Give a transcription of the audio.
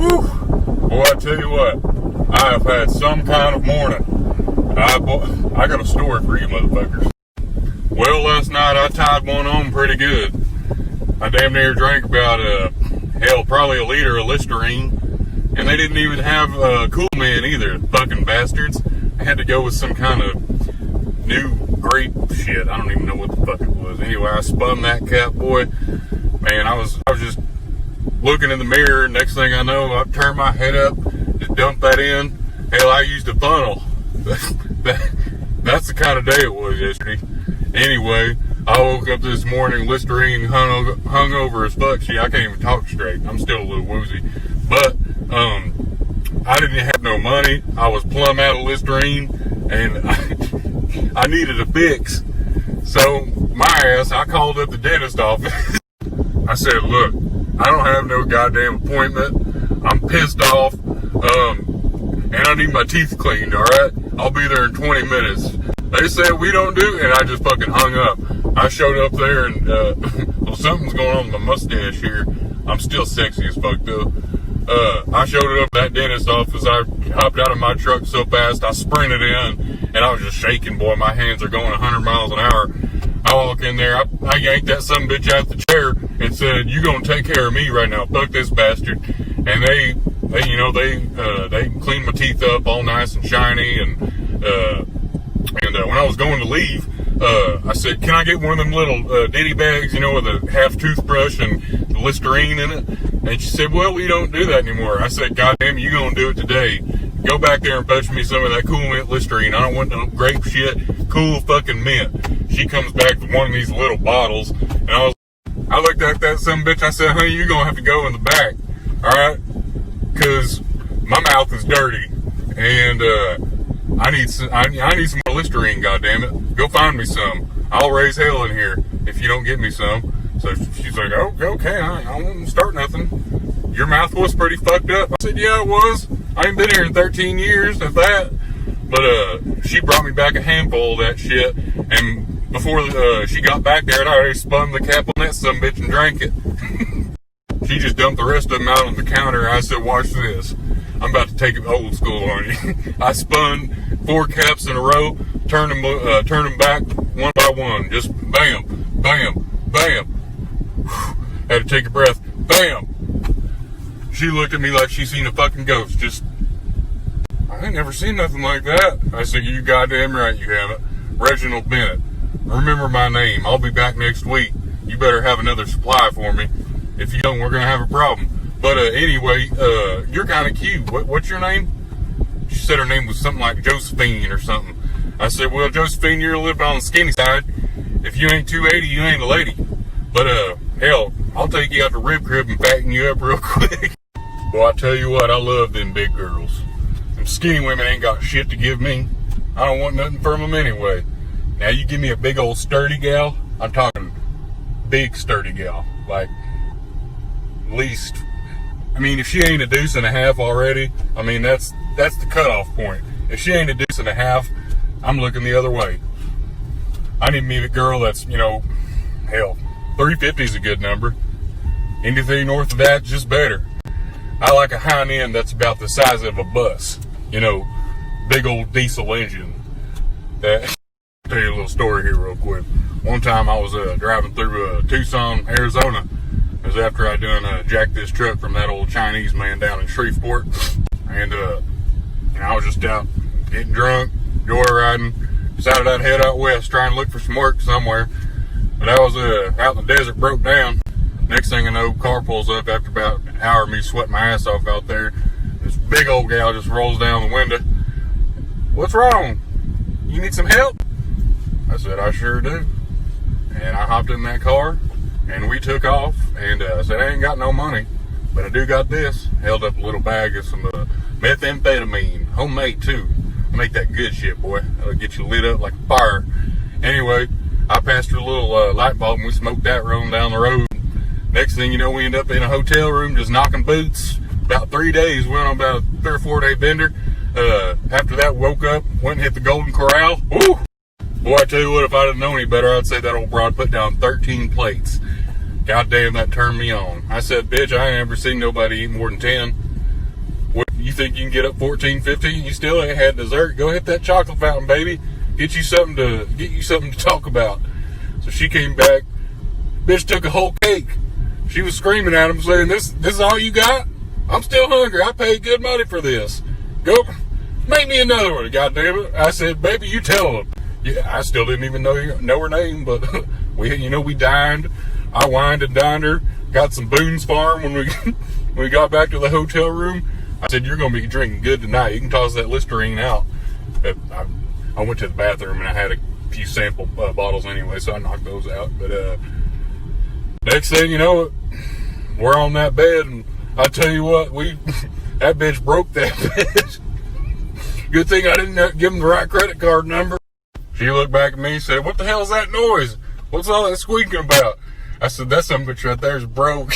Whew. Boy, I tell you what, I have had some kind of morning. I got a story for you motherfuckers. Well, last night I tied one on pretty good. I damn near drank about, probably a liter of Listerine. And they didn't even have Cool Man either, fucking bastards. I had to go with some kind of new grape shit. I don't even know what the fuck it was. Anyway, I spun that cap, boy. Man, I was just looking in the mirror. Next thing I know, I turned my head up, just dumped that in. Hell, I used a funnel. That's the kind of day it was yesterday. Anyway, I woke up this morning, Listerine hung over as fuck. See, I can't even talk straight. I'm still a little woozy. But, I didn't have no money. I was plumb out of Listerine, and I needed a fix. So, my ass, I called up the dentist office. I said, look, I don't have no goddamn appointment. I'm pissed off, and I need my teeth cleaned, alright? I'll be there in 20 minutes. They said we don't do it, and I just fucking hung up. I showed up there, and, well, something's going on with my mustache here. I'm still sexy as fuck, though. I showed up at that dentist office. I hopped out of my truck so fast, I sprinted in, and I was just shaking, boy. My hands are going 100 miles an hour. I walk in there, I yanked that sumbitch out the chair and said, you gonna take care of me right now, fuck this bastard. And they cleaned my teeth up all nice and shiny, and when I was going to leave, I said, can I get one of them little ditty bags, with a half toothbrush and the Listerine in it? And she said, well, we don't do that anymore. I said, goddamn, you gonna do it today. Go back there and fetch me some of that Cool Mint Listerine. I don't want no grape shit. Cool fucking mint. She comes back with one of these little bottles, and I looked at that sumbitch. I said, honey, you're gonna have to go in the back, alright? Cause my mouth is dirty, and I need some more Listerine, goddammit. Go find me some. I'll raise hell in here if you don't get me some. So she's like, oh, okay, I won't start nothing. Your mouth was pretty fucked up. I said, yeah, it was. I ain't been here in 13 years, if that. But she brought me back a handful of that shit, and before she got back there, I'd already spun the cap on that sumbitch and drank it. She just dumped the rest of them out on the counter. I said, watch this. I'm about to take it old school on you. I spun 4 caps in a row, turned them back one by one. Just bam, bam, bam. Had to take a breath. Bam! She looked at me like she seen a fucking ghost. I ain't never seen nothing like that. I said, you goddamn right you haven't. Reginald Bennett. Remember my name. I'll be back next week. You better have another supply for me. If you don't, we're going to have a problem. But anyway, you're kind of cute. What's your name? She said her name was something like Josephine or something. I said, well, Josephine, you're a little bit on the skinny side. If you ain't 280, you ain't a lady. But, hell, I'll take you out to Rib Crib and fatten you up real quick. Boy, I tell you what, I love them big girls. Them skinny women ain't got shit to give me. I don't want nothing from them anyway. Now, you give me a big old sturdy gal, I'm talking big sturdy gal. Like, at least, if she ain't a deuce and a half already, that's the cutoff point. If she ain't a deuce and a half, I'm looking the other way. I need me a girl that's, hell, 350 is a good number. Anything north of that's just better. I like a hind end that's about the size of a bus. Big old diesel engine. I'll tell you a little story here real quick. One time I was driving through Tucson, Arizona. It was after I done jacked this truck from that old Chinese man down in Shreveport. And I was just out getting drunk, joyriding. Decided I'd head out west, trying to look for some work somewhere. But I was out in the desert, broke down. Next thing I know, car pulls up after about an hour of me sweating my ass off out there. This big old gal just rolls down the window. What's wrong? You need some help? I said, I sure do. And I hopped in that car, and we took off. And I said, I ain't got no money, but I do got this. Held up a little bag of some methamphetamine, homemade too. I make that good shit, boy. That'll get you lit up like a fire. Anyway, I passed her a little light bulb, and we smoked that rolling down the road. Next thing you know, we end up in a hotel room just knocking boots. About 3 days, went on about a 3 or 4 day bender. After that, woke up, went and hit the Golden Corral. Woo! Boy, I tell you what, if I'd have known any better, I'd say that old broad put down 13 plates. God damn, that turned me on. I said, bitch, I ain't ever seen nobody eat more than 10. You think you can get up $14.50 and you still ain't had dessert? Go hit that chocolate fountain, baby. Get you something to talk about. So she came back. Bitch took a whole cake. She was screaming at him, saying, "This is all you got? I'm still hungry. I paid good money for this. Go, make me another one, goddamn it." I said, "Baby, you tell them." Yeah, I still didn't even know her name, but we dined. I wined and dined her. Got some Boone's Farm when we got back to the hotel room. I said, "You're gonna be drinking good tonight. You can toss that Listerine out." I went to the bathroom and I had a few sample bottles anyway, so I knocked those out. But next thing you know, we're on that bed, and I tell you what, that bitch broke that bitch. Good thing I didn't give him the right credit card number. She looked back at me and said, "What the hell is that noise? What's all that squeaking about?" I said, "That son of a bitch right there is broke."